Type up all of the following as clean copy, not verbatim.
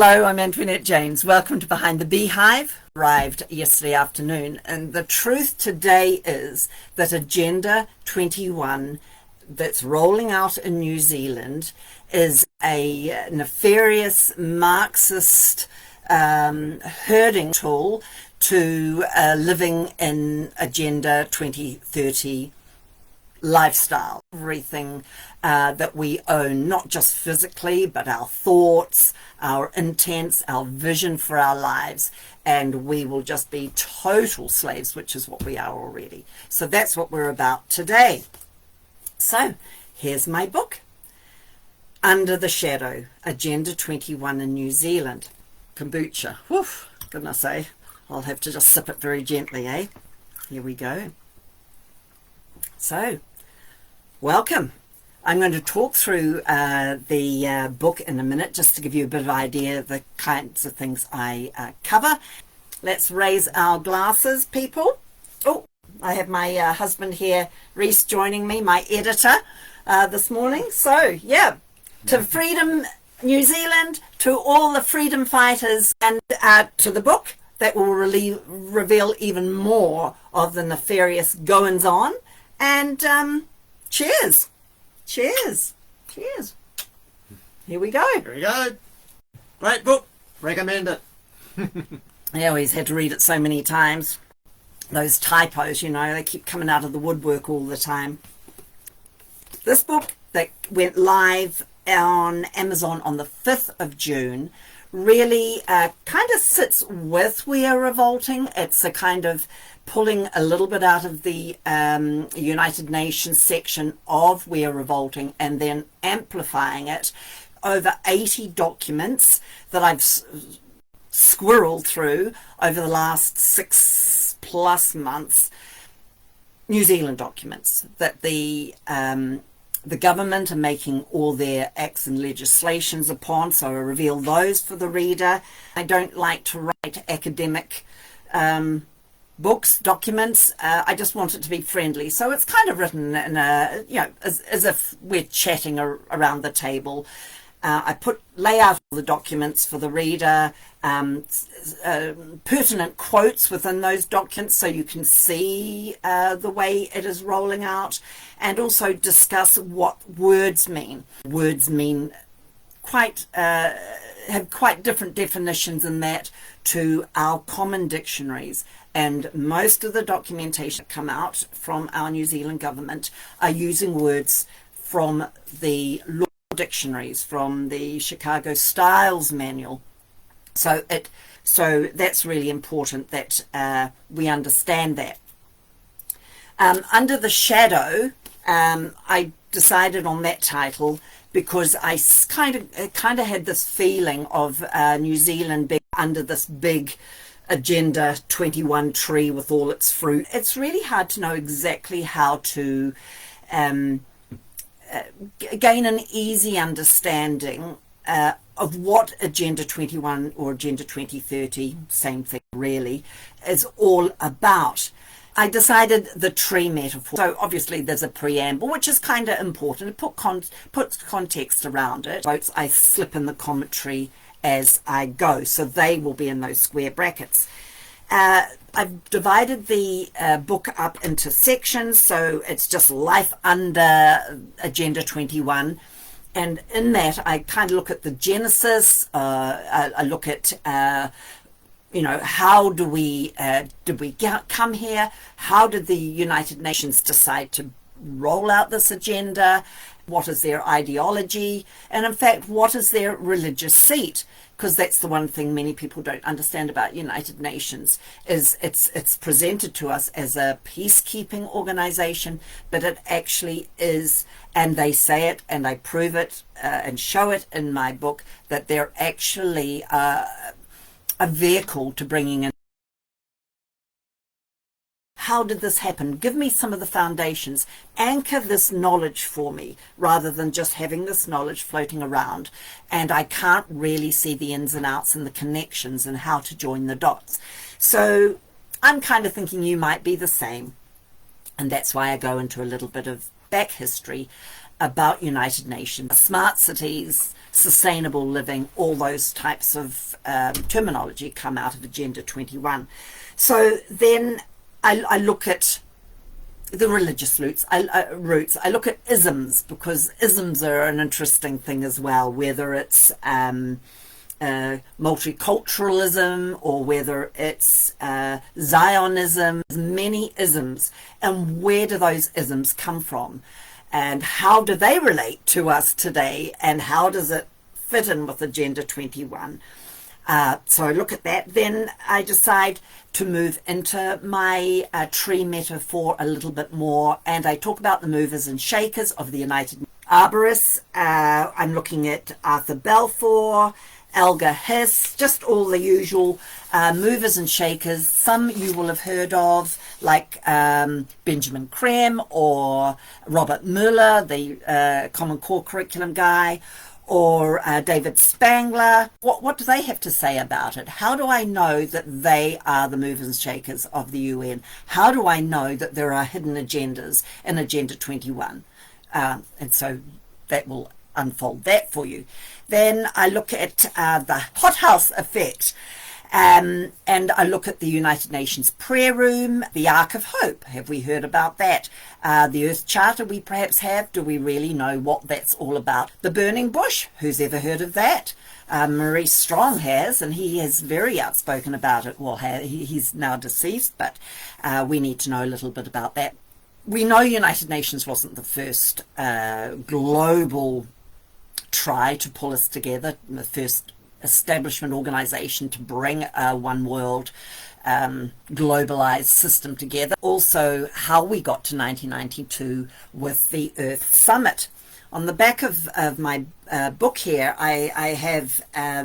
Hello, I'm Antoinette James. Welcome to Behind the Beehive. Arrived yesterday afternoon, and the truth today is that Agenda 21 that's rolling out in New Zealand is a nefarious Marxist herding tool to living in Agenda 2030 lifestyle. Everything that we own, not just physically, but our thoughts, our intents, our vision for our lives, and we will just be total slaves, which is what we are already. So that's what we're about today. So here's my book, Under the Shadow, Agenda 21 in New Zealand. Kombucha. Woof, goodness, eh? I'll have to just sip it very gently, eh? Here we go. So, welcome. I'm going to talk through the book in a minute, just to give you a bit of idea of the kinds of things I cover. Let's raise our glasses, people. Oh, I have my husband here, Reese, joining me, my editor, this morning. So, yeah, to Freedom New Zealand, to all the freedom fighters, and to the book that will reveal even more of the nefarious goings-on. And cheers. Cheers. Cheers. Here we go. Here we go. Great book. Recommend it. I always had to read it so many times. Those typos, you know, they keep coming out of the woodwork all the time. This book that went live on Amazon on the 5th of June really kind of sits with We Are Revolting. It's a kind of pulling a little bit out of the United Nations section of We Are Revolting and then amplifying it. Over 80 documents that I've squirreled through over the last 6+ months. New Zealand documents that the government are making all their acts and legislations upon, so I reveal those for the reader. I don't like to write academic books, documents. I just want it to be friendly. So it's kind of written in a, you know, as if we're chatting around the table. I lay out all the documents for the reader, pertinent quotes within those documents so you can see the way it is rolling out, and also discuss what words mean. Words mean have quite different definitions in that to our common dictionaries, and most of the documentation that come out from our New Zealand government are using words from the law dictionaries, from the Chicago Styles Manual. So that's really important that we understand that. Under the Shadow, I decided on that title because I kind of had this feeling of New Zealand being under this big Agenda 21 tree with all its fruit. It's really hard to know exactly how to gain an easy understanding of what Agenda 21 or Agenda 2030, same thing really, is all about. I decided the tree metaphor. So obviously there's a preamble, which is kind of important. It puts context around it. I slip in the commentary as I go, so they will be in those square brackets. I've divided the book up into sections, so it's just life under Agenda 21. And in that, I kind of look at the genesis. I look at you know, how did we come here? How did the United Nations decide to roll out this agenda? What is their ideology? And in fact, what is their religious seat? Because that's the one thing many people don't understand about United Nations, is it's presented to us as a peacekeeping organization, but it actually is, and they say it, and I prove it and show it in my book, that they're actually a vehicle to bringing in. How did this happen? Give me some of the foundations. Anchor this knowledge for me, rather than just having this knowledge floating around. And I can't really see the ins and outs and the connections and how to join the dots. So I'm kind of thinking you might be the same. And that's why I go into a little bit of back history about United Nations, smart cities, sustainable living, all those types of terminology come out of Agenda 21. So then I look at the religious roots. I look at isms, because isms are an interesting thing as well, whether it's multiculturalism or whether it's Zionism, many isms, and where do those isms come from, and how do they relate to us today, and how does it fit in with Agenda 21? So I look at that, then I decide to move into my tree metaphor a little bit more, and I talk about the movers and shakers of the United Arborists. I'm looking at Arthur Balfour, Alga Hiss, just all the usual movers and shakers. Some you will have heard of, like Benjamin Creme or Robert Mueller, the Common Core curriculum guy, or David Spangler. What do they have to say about it? How do I know that they are the movers and shakers of the UN? How do I know that there are hidden agendas in Agenda 21? And so that will unfold that for you. Then I look at the hothouse effect, and I look at the United Nations prayer room, the Ark of Hope. Have we heard about that? The Earth Charter we perhaps have. Do we really know what that's all about? The burning bush. Who's ever heard of that? Maurice Strong has, and he is very outspoken about it. Well, he's now deceased, but we need to know a little bit about that. We know United Nations wasn't the first global try to pull us together, the first establishment organization to bring a one world globalized system together. Also, how we got to 1992 with the Earth Summit. On the back of my book here, I have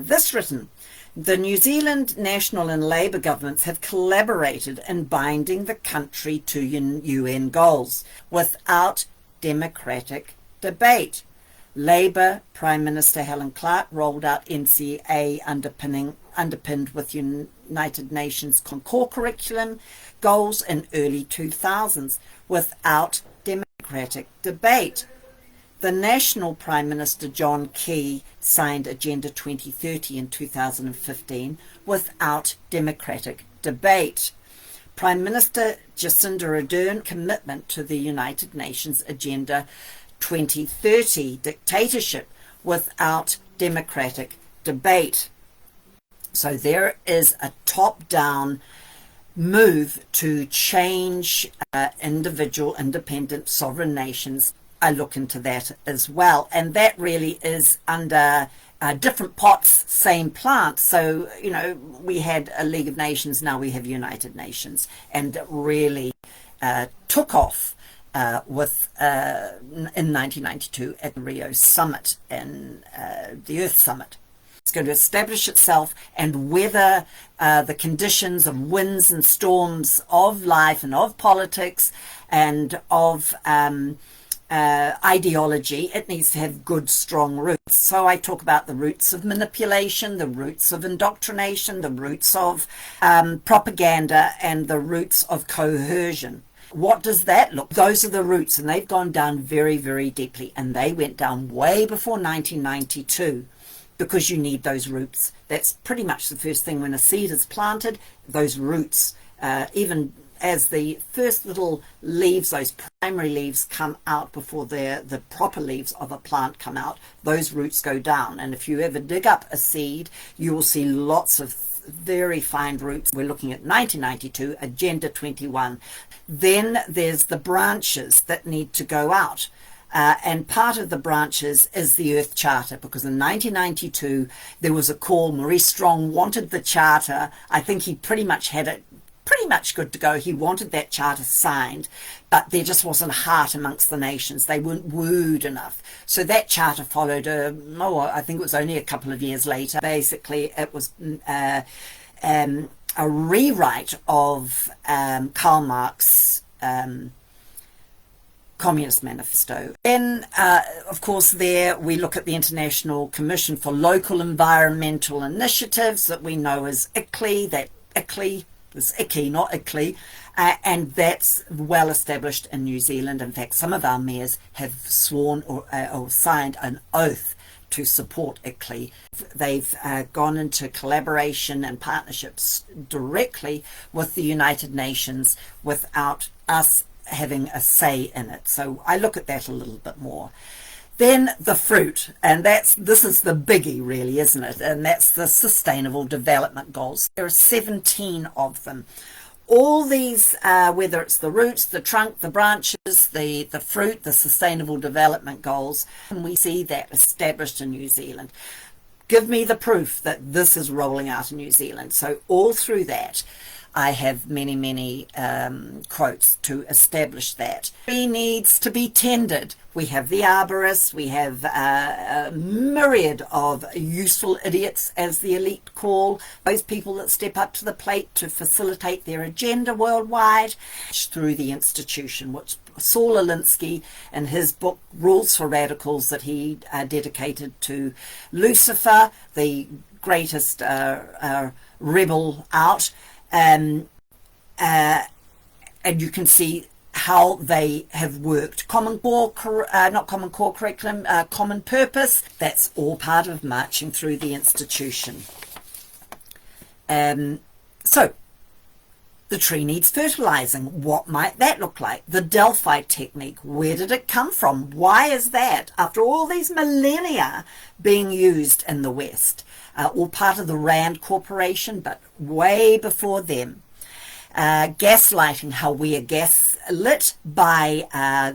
this written: the New Zealand National and Labour governments have collaborated in binding the country to UN goals without democratic debate. Labour Prime Minister Helen Clark rolled out NCA underpinned with United Nations core curriculum goals in early 2000s without democratic debate. The National Prime Minister John Key signed Agenda 2030 in 2015 without democratic debate. Prime Minister Jacinda Ardern commitment to the United Nations Agenda 2030 dictatorship without democratic debate. So there is a top-down move to change individual, independent, sovereign nations. I look into that as well, and that really is under different pots, same plant. So, you know, we had a League of Nations, now we have United Nations, and it really took off with in 1992 at the Rio Summit and the Earth Summit. It's going to establish itself and weather the conditions of winds and storms of life and of politics and of ideology. It needs to have good, strong roots. So I talk about the roots of manipulation, the roots of indoctrination, the roots of propaganda, and the roots of coercion. What does that look? Those are the roots, and they've gone down very, very deeply, and they went down way before 1992, because you need those roots. That's pretty much the first thing when a seed is planted. Those roots, even as the first little leaves, those primary leaves come out before the proper leaves of a plant come out, those roots go down. And if you ever dig up a seed, you will see lots of very fine roots. We're looking at 1992, Agenda 21. Then there's the branches that need to go out. And part of the branches is the Earth Charter, because in 1992 there was a call. Maurice Strong wanted the charter. I think he pretty much had it pretty much good to go. He wanted that charter signed, but there just wasn't heart amongst the nations. They weren't wooed enough. So that charter followed I think it was only a couple of years later. Basically, it was a rewrite of Karl Marx's Communist Manifesto. Then, of course, there we look at the International Commission for Local Environmental Initiatives that we know as ICLEI. That ICLEI was icky, not ICLEI. And that's well established in New Zealand. In fact, some of our mayors have sworn or signed an oath to support ICLEI. They've gone into collaboration and partnerships directly with the United Nations without us having a say in it. So I look at that a little bit more. Then the fruit, and this is the biggie really, isn't it? And that's the Sustainable Development Goals. There are 17 of them. All these, whether it's the roots, the trunk, the branches, the fruit, the Sustainable Development Goals, and we see that established in New Zealand. Give me the proof that this is rolling out in New Zealand. So all through that, I have many, many quotes to establish that. Tree needs to be tended. We have the arborists, we have a myriad of useful idiots, as the elite call, those people that step up to the plate to facilitate their agenda worldwide through the institution, which Saul Alinsky, in his book Rules for Radicals that he dedicated to Lucifer, the greatest rebel out, and you can see how they have worked. Common core, not common core curriculum, common purpose. That's all part of marching through the institution. So the tree needs fertilizing. What might that look like? The Delphi technique. Where did it come from? Why is that, after all these millennia, being used in the West? All part of the Rand Corporation, but way before them. Gaslighting, how we are gaslit by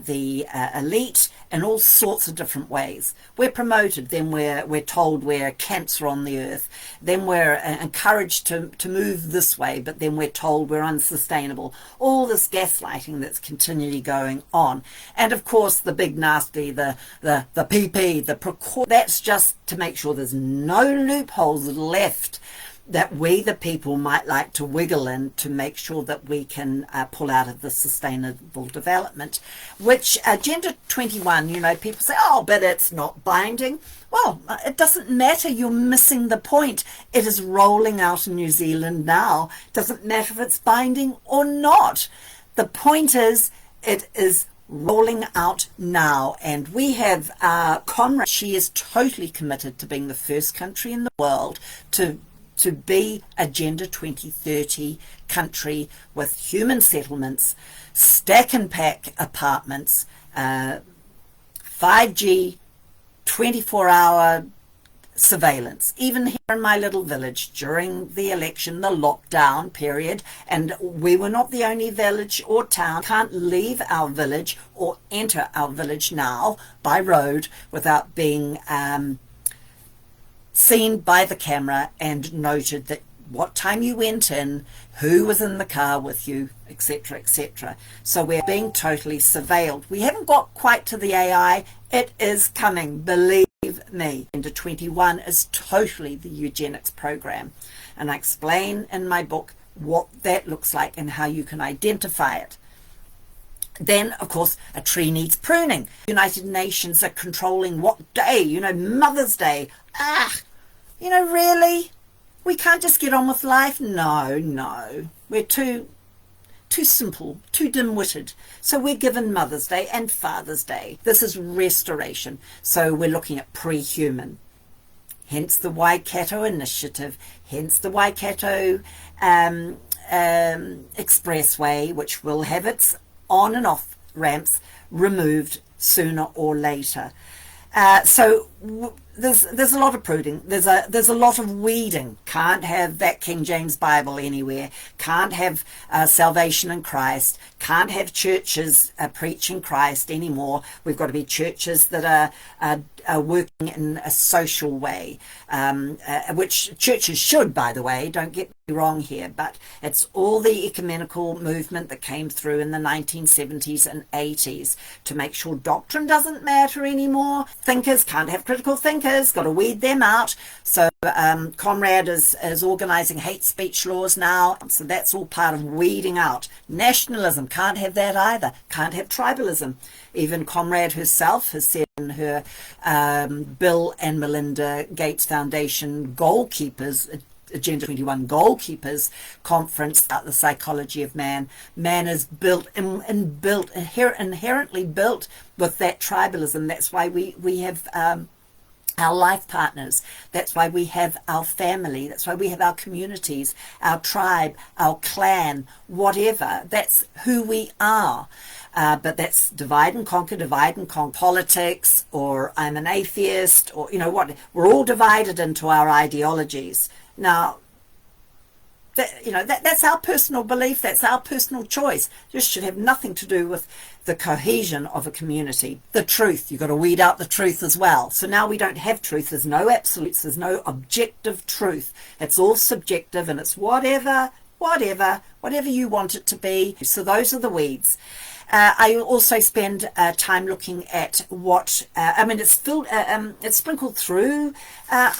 the elite in all sorts of different ways. We're promoted, then we're told we're cancer on the earth, then we're encouraged to move this way, but then we're told we're unsustainable. All this gaslighting that's continually going on. And of course the big nasty, the PP, the precaution, that's just to make sure there's no loopholes left that we the people might like to wiggle in to make sure that we can pull out of the sustainable development, which Agenda 21, you know, people say, oh, but it's not binding. Well, it doesn't matter. You're missing the point. It is rolling out in New Zealand now. It doesn't matter if it's binding or not. The point is, it is rolling out now, and we have Conrad. She is totally committed to being the first country in the world to be Agenda 2030 country with human settlements, stack and pack apartments, 5G, 24-hour surveillance. Even here in my little village during the election, the lockdown period, and we were not the only village or town. Can't leave our village or enter our village now by road without being seen by the camera and noted that what time you went in, who was in the car with you, etc., etc. So we're being totally surveilled. We haven't got quite to the AI. It is coming, believe me. Agenda 21 is totally the eugenics program, and I explain in my book what that looks like and how you can identify it. Then, of course, a tree needs pruning. United Nations are controlling what day, you know, Mother's Day. You know, really? We can't just get on with life? No. We're too simple, too dim-witted. So we're given Mother's Day and Father's Day. This is restoration. So we're looking at pre-human. Hence the Waikato Initiative, hence the Waikato Expressway, which will have its on and off ramps removed sooner or later. So there's a lot of pruning. There's a lot of weeding. Can't have that King James Bible anywhere. Can't have salvation in Christ. Can't have churches preaching Christ anymore. We've got to be churches that are working in a social way, which churches should, by the way. Don't get me wrong here, but it's all the ecumenical movement that came through in the 1970s and 80s to make sure doctrine doesn't matter anymore. Thinkers can't have critical thinkers. Got to weed them out. So Conrad is organising hate speech laws now. So that's all part of weeding out. Nationalism, can't have that either. Can't have tribalism. Even Conrad herself has said in her Bill and Melinda Gates Foundation goalkeepers, Agenda 21 Goalkeepers Conference about the psychology of man. Man is inherently built with that tribalism. That's why we have our life partners. That's why we have our family. That's why we have our communities, our tribe, our clan, whatever. That's who we are. But that's divide and conquer politics, or I'm an atheist, or what. We're all divided into our ideologies. Now, that's our personal belief, that's our personal choice. This should have nothing to do with the cohesion of a community. The truth, you've got to weed out the truth as well. So now we don't have truth. There's no absolutes, there's no objective truth. It's all subjective, and it's whatever you want it to be. So those are the weeds. I also spend time looking at what it's sprinkled through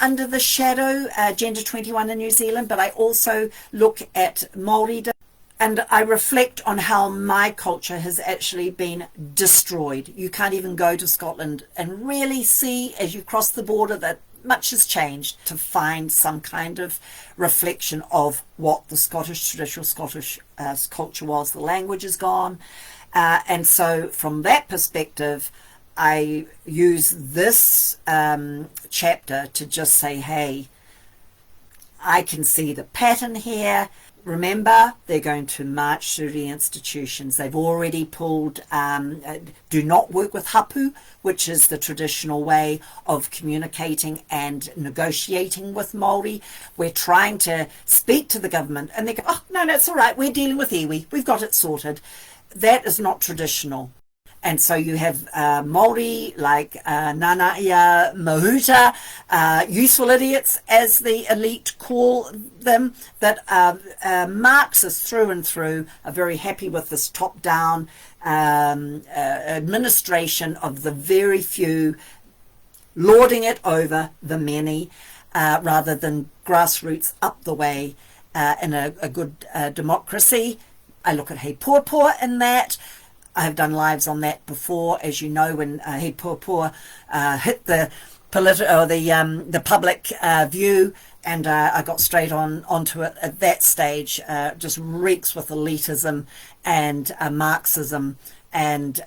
under the shadow, Agenda 21 in New Zealand, but I also look at Māori, and I reflect on how my culture has actually been destroyed. You can't even go to Scotland and really see, as you cross the border, that much has changed, to find some kind of reflection of what the traditional Scottish culture was. The language is gone. And so from that perspective, I use this chapter to just say, hey, I can see the pattern here. Remember, they're going to march through the institutions. They've already pulled, do not work with hapu, which is the traditional way of communicating and negotiating with Māori. We're trying to speak to the government, and they go, oh, no, it's all right. We're dealing with iwi. We've got it sorted. That is not traditional. And so you have Māori like Nanaia Mahuta, useful idiots, as the elite call them, that are Marxists through and through, are very happy with this top-down administration of the very few, lording it over the many, rather than grassroots up the way in a good democracy. I look at He Pōpō in that. I have done lives on that before, as you know, when He Pōpō hit the public view, and I got straight onto it at that stage. Just reeks with elitism and Marxism and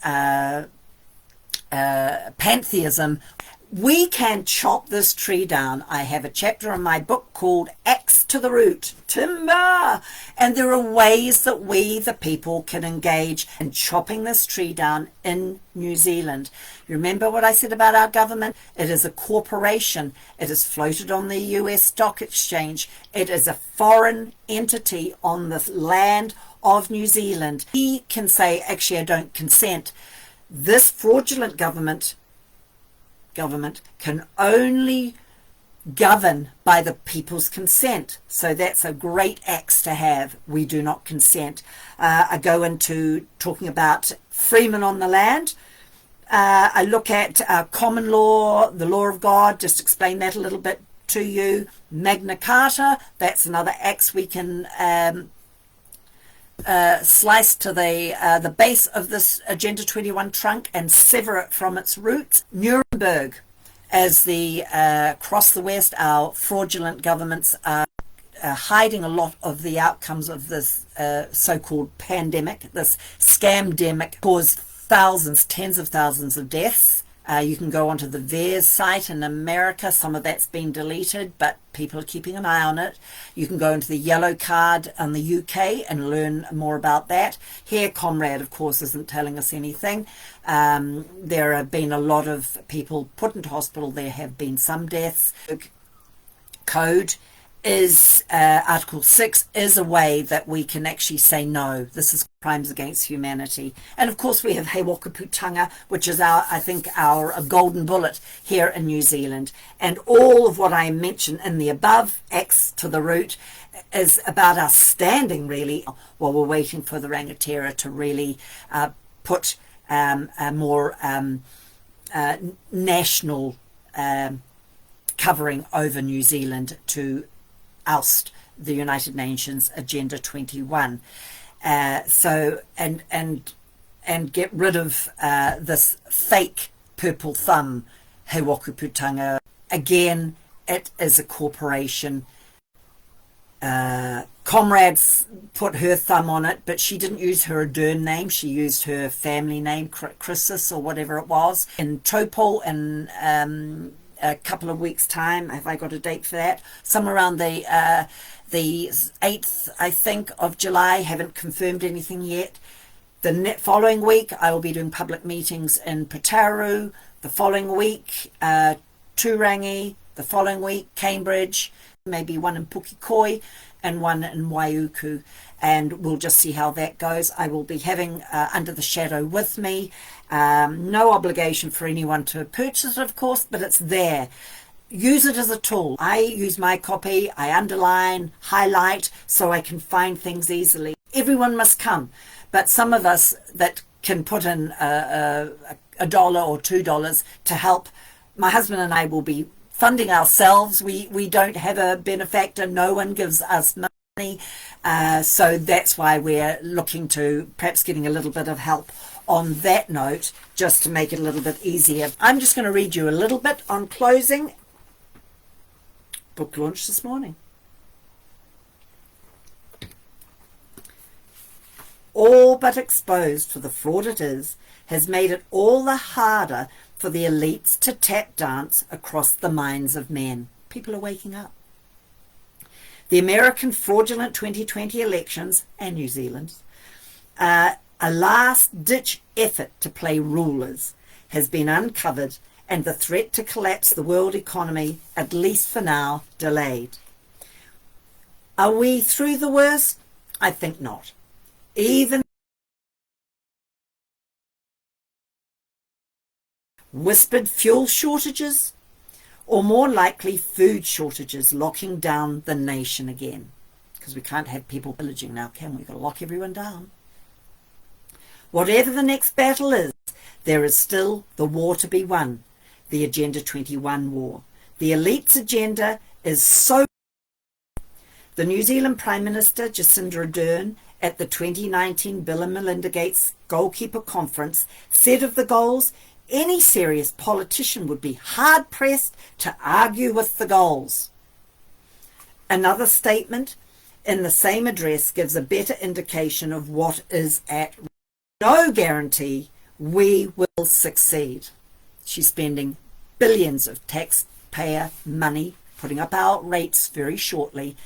pantheism. We can chop this tree down. I have a chapter in my book called Axe to the Root, Timber. And there are ways that we, the people, can engage in chopping this tree down in New Zealand. You remember what I said about our government? It is a corporation. It is floated on the US Stock Exchange. It is a foreign entity on the land of New Zealand. He can say, actually, I don't consent. This fraudulent government can only govern by the people's consent. So that's a great axe to have. We do not consent. I go into talking about freemen on the land. I look at common law, the law of God, just explain that a little bit to you. Magna Carta, that's another axe we can slice to the base of this Agenda 21 trunk and sever it from its roots. Nuremberg, as the across the West, our fraudulent governments are hiding a lot of the outcomes of this so-called pandemic, this scamdemic, caused thousands, tens of thousands of deaths. You can go onto the VAERS site in America. Some of that's been deleted, but people are keeping an eye on it. You can go into the yellow card in the UK and learn more about that. Here, Comrade, of course, isn't telling us anything. There have been a lot of people put into hospital. There have been some deaths. Code is Article 6 is a way that we can actually say no, this is crimes against humanity. And of course we have He Wakaputanga, which is I think our golden bullet here in New Zealand. And all of what I mentioned in the above, Axe to the Root, is about us standing really while we're waiting for the Rangatira to really put a more national covering over New Zealand to oust the United Nations Agenda 21. So get rid of this fake purple thumb He Wakaputanga. Again, it is a corporation. Comrades put her thumb on it, but she didn't use her Ardern name. She used her family name, Chrysis or whatever it was. In Topol in a couple of weeks' time, have I got a date for that? Somewhere around the 8th, I think, of July. Haven't confirmed anything yet. The following week, I will be doing public meetings in Pataru. The following week, Turangi. The following week, Cambridge. Maybe one in Pukekoi and one in Waiuku, and we'll just see how that goes. I will be having Under the Shadow with me. No obligation for anyone to purchase it, of course, but it's there. Use it as a tool. I use my copy, I underline, highlight, so I can find things easily. Everyone must come, but some of us that can put in $1 or $2 to help, my husband and I will be funding ourselves. We don't have a benefactor. No one gives us money. So that's why we're looking to perhaps getting a little bit of help on that note, just to make it a little bit easier. I'm just going to read you a little bit on closing. Book launch this morning. All but exposed for the fraud it is, has made it all the harder for the elites to tap dance across the minds of men. People are waking up. The American fraudulent 2020 elections, and New Zealand's, a last-ditch effort to play rulers, has been uncovered, and the threat to collapse the world economy, at least for now, delayed. Are we through the worst? I think not. Even whispered fuel shortages, or more likely food shortages locking down the nation again, because we can't have people pillaging now, can we? We've got to lock everyone down. Whatever the next battle is, there is still the war to be won, the Agenda 21 war. The elite's agenda is so... The New Zealand Prime Minister Jacinda Ardern at the 2019 Bill and Melinda Gates Goalkeeper Conference said of the goals, any serious politician would be hard-pressed to argue with the goals. Another statement in the same address gives a better indication of what is at risk. No guarantee we will succeed. She's spending billions of taxpayer money, putting up our rates very shortly,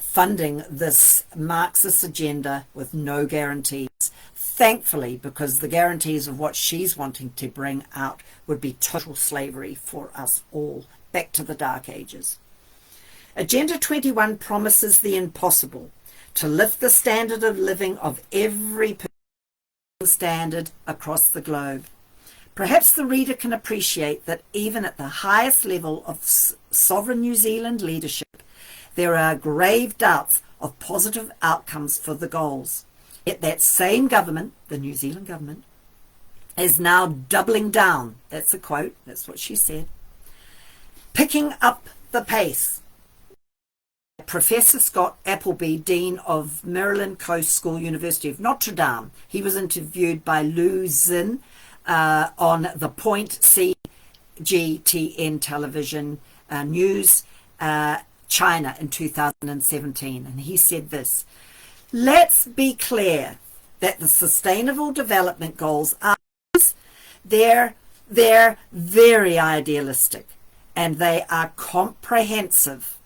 funding this Marxist agenda with no guarantees. Thankfully, because the guarantees of what she's wanting to bring out would be total slavery for us all, back to the Dark Ages. Agenda 21 promises the impossible, to lift the standard of living of every person standard across the globe. Perhaps the reader can appreciate that even at the highest level of sovereign New Zealand leadership, there are grave doubts of positive outcomes for the goals. Yet that same government, the New Zealand government, is now doubling down. That's a quote, that's what she said. Picking up the pace. Professor Scott Appleby, Dean of Maryland Coast School, University of Notre Dame, he was interviewed by Lu Xin on the Point CGTN television news, China in 2017. And he said this: let's be clear that the Sustainable Development Goals are, they're very idealistic, and they are comprehensive.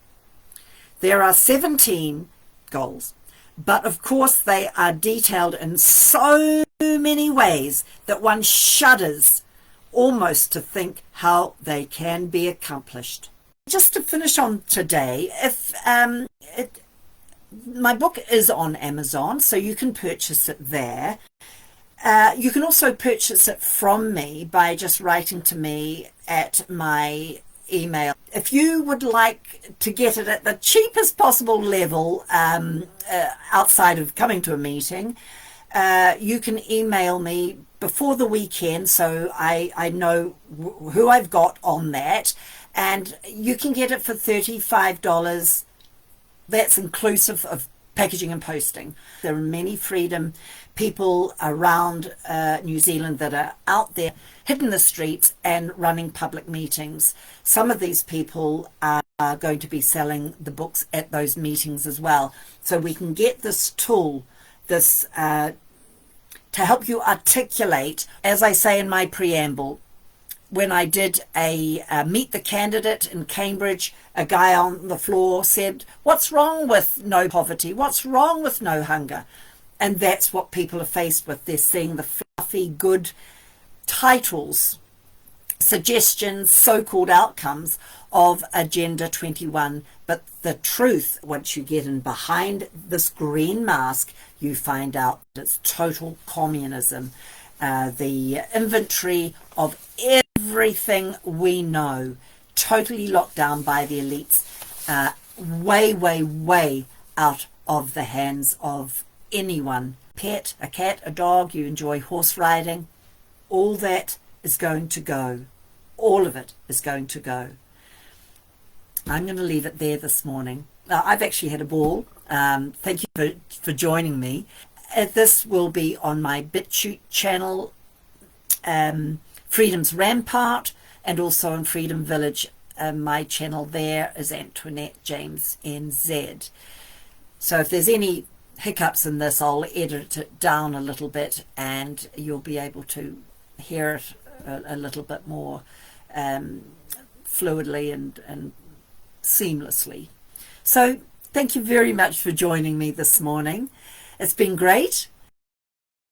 There are 17 goals, but of course they are detailed in so many ways that one shudders almost to think how they can be accomplished. Just to finish on today, if my book is on Amazon, so you can purchase it there. You can also purchase it from me by just writing to me at my email. If you would like to get it at the cheapest possible level outside of coming to a meeting, you can email me before the weekend so I know who I've got on that, and you can get it for $35. That's inclusive of packaging and posting. There are many freedom people around New Zealand that are out there hitting the streets and running public meetings. Some of these people are are going to be selling the books at those meetings as well. So we can get this tool, this to help you articulate, as I say in my preamble. When I did a Meet the Candidate in Cambridge, a guy on the floor said, "What's wrong with no poverty? What's wrong with no hunger?" And that's what people are faced with. They're seeing the fluffy, good titles, suggestions, so-called outcomes of Agenda 21. But the truth, once you get in behind this green mask, you find out that it's total communism. The inventory of everything we know, totally locked down by the elites, way, way, way out of the hands of anyone. Pet, a cat, a dog, you enjoy horse riding, all that is going to go. All of it is going to go. I'm going to leave it there this morning. I've actually had a ball. Thank you for joining me. This will be on my BitChute channel, Freedom's Rampart, and also on Freedom Village. My channel there is Antoinette James NZ. So if there's any hiccups in this, I'll edit it down a little bit and you'll be able to hear it a little bit more fluidly and seamlessly. So thank you very much for joining me this morning. It's been great.